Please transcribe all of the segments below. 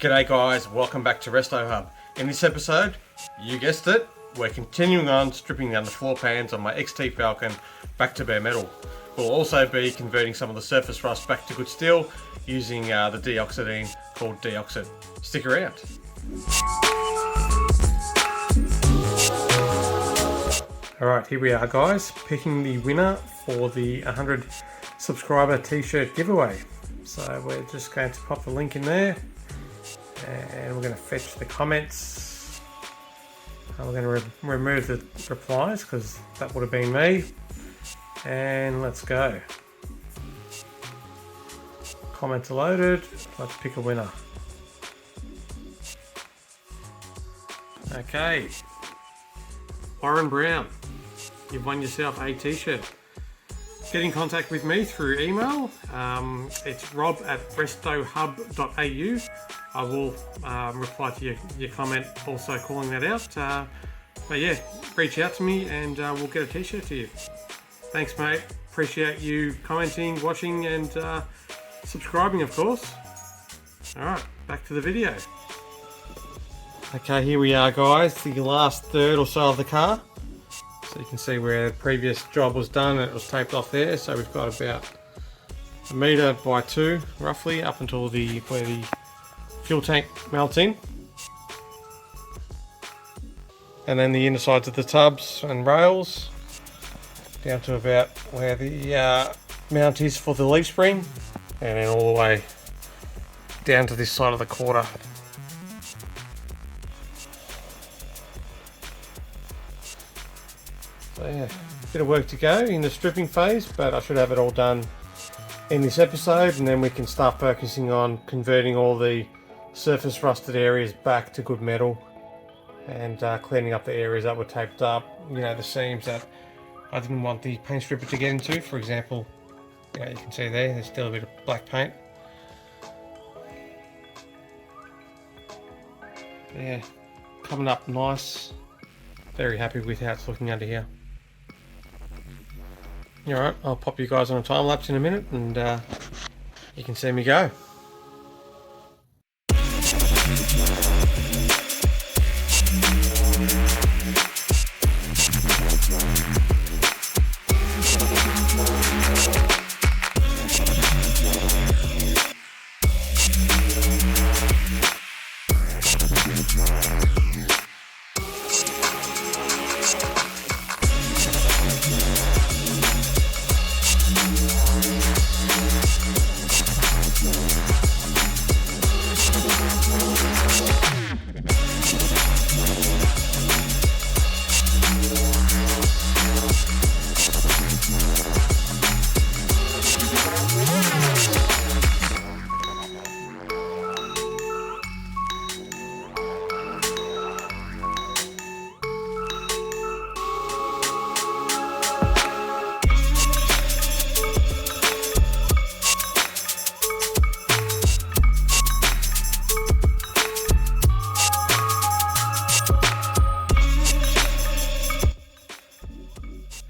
G'day guys, welcome back to RestoHub. In this episode, you guessed it, we're continuing on stripping down the floor pans on my XT Falcon back to bare metal. We'll also be converting some of the surface rust back to good steel using the DE.OX.IT called DE.OX.IT. Stick around. Alright, here we are guys, picking the winner for the 100 subscriber t-shirt giveaway. So we're just going to pop the link in there and we're going to fetch the comments. We're going to remove the replies because that would have been me, and let's go. Comments are loaded, let's pick a winner. Okay, Warren Brown, you've won yourself a t-shirt. Get in contact with me through email. It's rob@restohub.au. I will reply to your comment, also calling that out. But yeah, reach out to me and we'll get a t-shirt to you. Thanks mate, appreciate you commenting, watching and subscribing of course. Alright, back to the video. Okay, here we are guys, the last third or so of the car. So you can see where the previous job was done and it was taped off there. So we've got about 1 metre by 2 roughly up until where the fuel tank melts in. And then the inner sides of the tubs and rails down to about where the mount is for the leaf spring, and then all the way down to this side of the quarter. So yeah, bit of work to go in the stripping phase, but I should have it all done in this episode, and then we can start focusing on converting all the surface rusted areas back to good metal and cleaning up the areas that were taped up, you know, the seams that I didn't want the paint stripper to get into. For example, you can see there's still a bit of black paint. Yeah, coming up nice. Very happy with how it's looking under here. Alright, I'll pop you guys on a time lapse in a minute and you can see me go.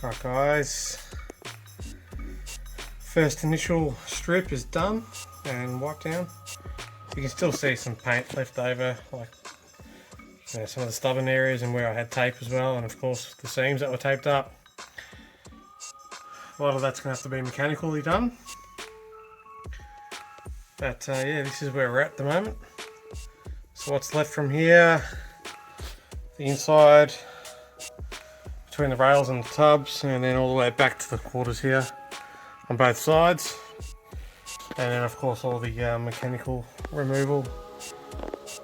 Alright guys, first initial strip is done and wiped down. You can still see some paint left over, like some of the stubborn areas and where I had tape as well, and of course the seams that were taped up. A lot of that's going to have to be mechanically done. But yeah, this is where we're at the moment. So what's left from here, the inside, between the rails and the tubs, and then all the way back to the quarters here on both sides, and then of course all the mechanical removal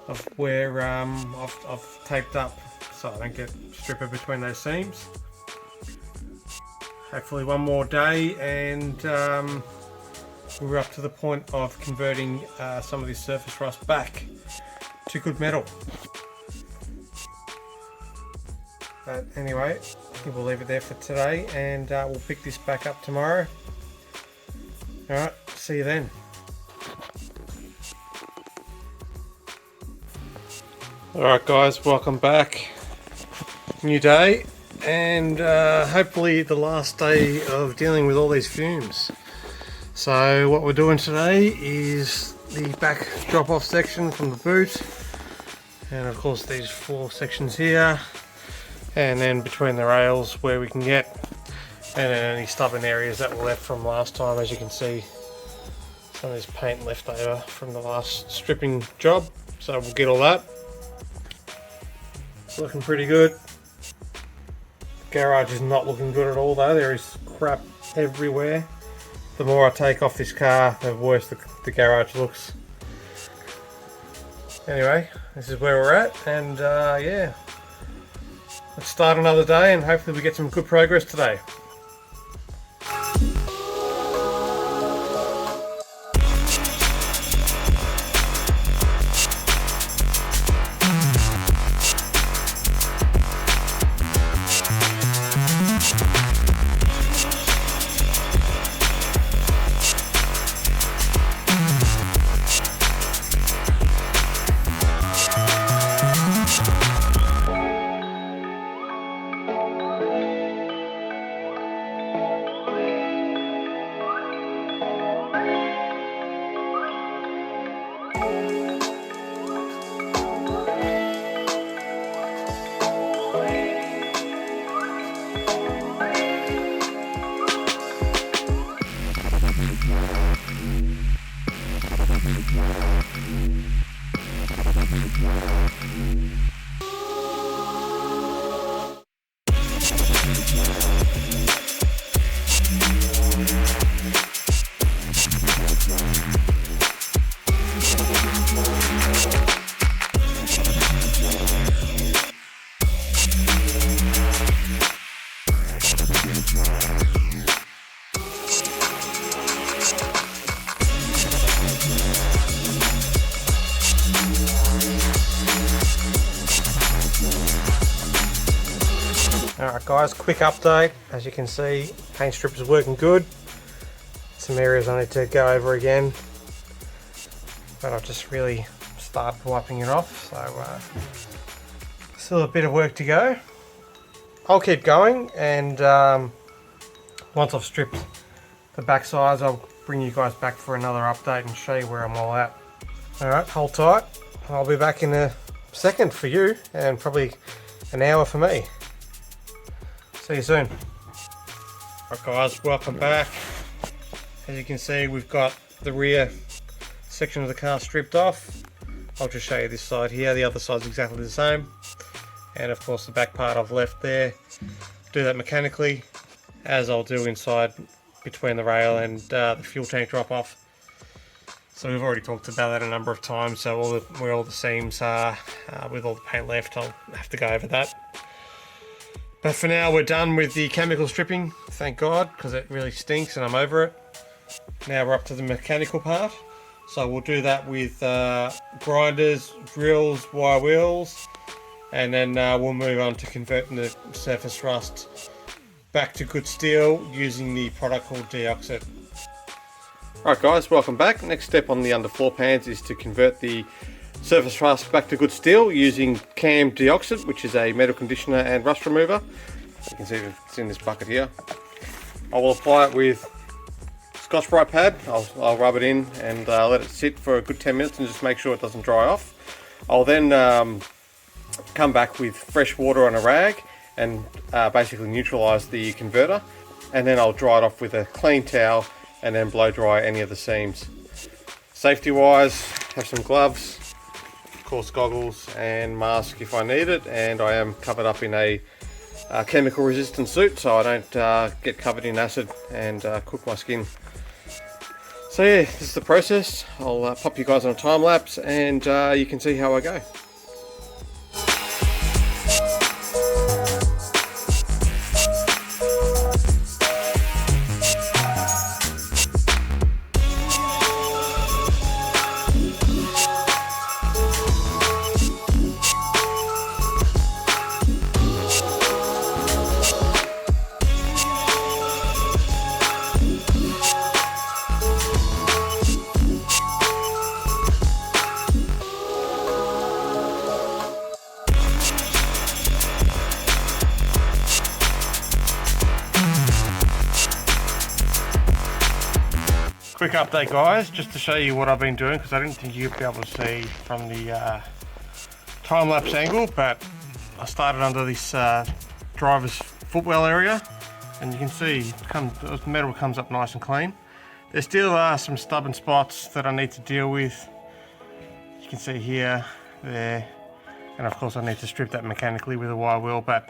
of where I've taped up so I don't get stripper between those seams. Hopefully one more day and we're up to the point of converting some of this surface rust back to good metal. But anyway, I think we'll leave it there for today, and we'll pick this back up tomorrow. Alright, see you then. Alright guys, welcome back. New day, and hopefully the last day of dealing with all these fumes. So what we're doing today is the back drop-off section from the boot, and of course these 4 sections here, and then between the rails where we can get, and then any stubborn areas that were left from last time. As you can see, some of this paint left over from the last stripping job, so we'll get all that. It's looking pretty good. The garage is not looking good at all though. There is crap everywhere. The more I take off this car, the worse the garage looks. Anyway, this is where we're at, and yeah, let's start another day and hopefully we get some good progress today. Alright guys, quick update. As you can see, paint strip is working good. Some areas I need to go over again, but I've just really started wiping it off, so still a bit of work to go. I'll keep going, and once I've stripped the back sides, I'll bring you guys back for another update and show you where I'm all at. Alright, hold tight. I'll be back in a second for you, and probably an hour for me. See you soon. Alright guys, welcome back. As you can see, we've got the rear section of the car stripped off. I'll just show you this side here. The other side's exactly the same. And of course the back part I've left there. Do that mechanically, as I'll do inside between the rail and the fuel tank drop off. So we've already talked about that a number of times, so where all the seams are, with all the paint left, I'll have to go over that. But for now, we're done with the chemical stripping, thank God, because it really stinks and I'm over it. Now we're up to the mechanical part. So we'll do that with grinders, drills, wire wheels, and then we'll move on to converting the surface rust back to good steel using the product called DE.OX.IT. Alright guys, welcome back. Next step on the underfloor pans is to convert the surface rust back to good steel using CAM DE.OX.IT, which is a metal conditioner and rust remover. You can see it's in this bucket here. I will apply it with Scotch-Brite pad. I'll rub it in and let it sit for a good 10 minutes and just make sure it doesn't dry off. I'll then come back with fresh water on a rag and basically neutralize the converter, and then I'll dry it off with a clean towel and then blow dry any of the seams. Safety wise, have some gloves, of course goggles and mask if I need it, and I am covered up in a chemical resistant suit so I don't get covered in acid and cook my skin. So yeah, this is the process. I'll pop you guys on a time lapse and you can see how I go. Quick update guys, just to show you what I've been doing, because I didn't think you'd be able to see from the time-lapse angle, but I started under this driver's footwell area, and you can see the metal comes up nice and clean. There still are some stubborn spots that I need to deal with. You can see here, there, and of course I need to strip that mechanically with a wire wheel, but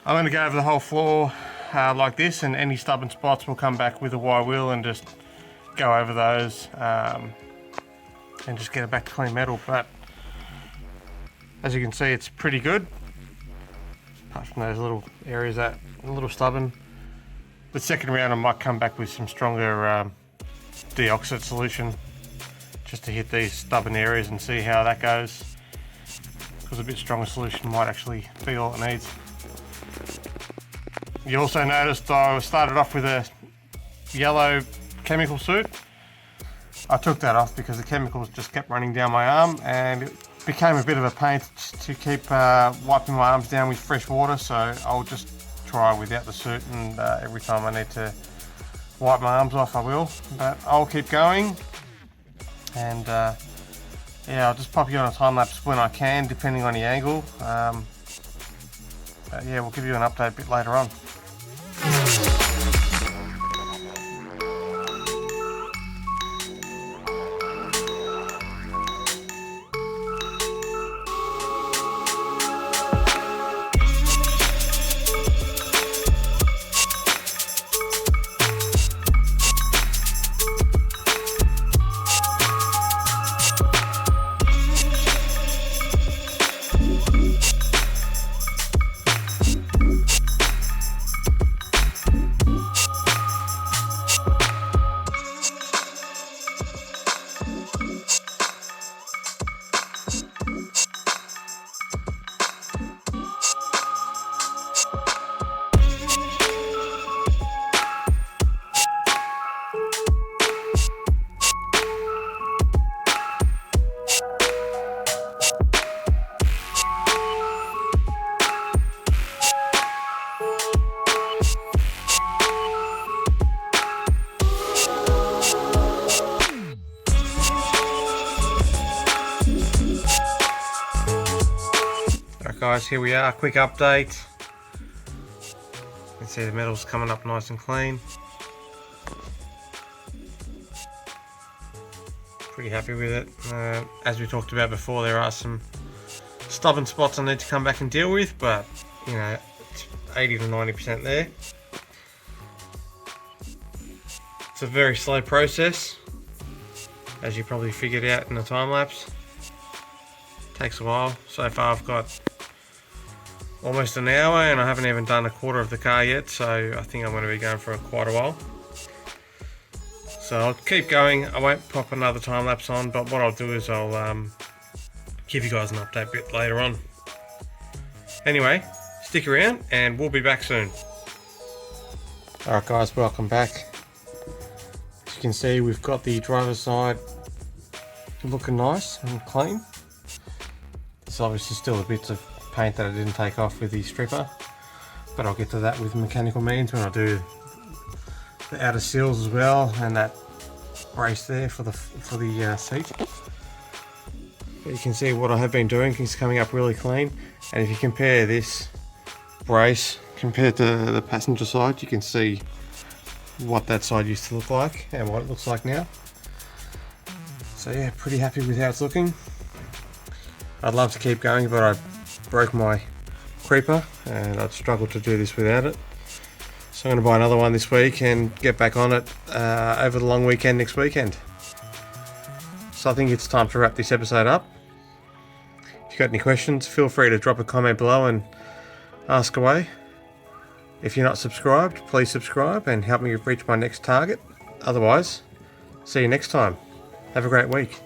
I'm going to go over the whole floor like this, and any stubborn spots will come back with a wire wheel and just go over those and just get it back to clean metal. But as you can see, it's pretty good, apart from those little areas that are a little stubborn. The second round I might come back with some stronger DE.OX.IT solution just to hit these stubborn areas and see how that goes, because a bit stronger solution might actually be all it needs. You also noticed I started off with a yellow chemical suit. I took that off because the chemicals just kept running down my arm, and it became a bit of a pain to keep wiping my arms down with fresh water, so I'll just try without the suit, and every time I need to wipe my arms off I will. But I'll keep going, and yeah, I'll just pop you on a time lapse when I can, depending on the angle. But yeah, we'll give you an update a bit later on. Guys, here we are, quick update. You can see the metal's coming up nice and clean. Pretty happy with it. As we talked about before, there are some stubborn spots I need to come back and deal with, but you know, it's 80 to 90% there. It's a very slow process, as you probably figured out in the time lapse. Takes a while. So far I've got almost an hour and I haven't even done a quarter of the car yet, so I think I'm going to be going for quite a while. So I'll keep going. I won't pop another time lapse on, but what I'll do is I'll give you guys an update a bit later on. Anyway, stick around and we'll be back soon. Alright guys, welcome back. As you can see, we've got the driver's side looking nice and clean. There's obviously still the bits of paint that I didn't take off with the stripper, but I'll get to that with mechanical means when I do the outer seals as well, and that brace there for the seat. But you can see what I have been doing is coming up really clean, and if you compare this brace compared to the passenger side, you can see what that side used to look like and what it looks like now. So yeah, pretty happy with how it's looking. I'd love to keep going, but I broke my creeper and I'd struggle to do this without it. So I'm going to buy another one this week and get back on it over the long weekend next weekend. So I think it's time to wrap this episode up. If you've got any questions, feel free to drop a comment below and ask away. If you're not subscribed, please subscribe and help me reach my next target. Otherwise, see you next time. Have a great week.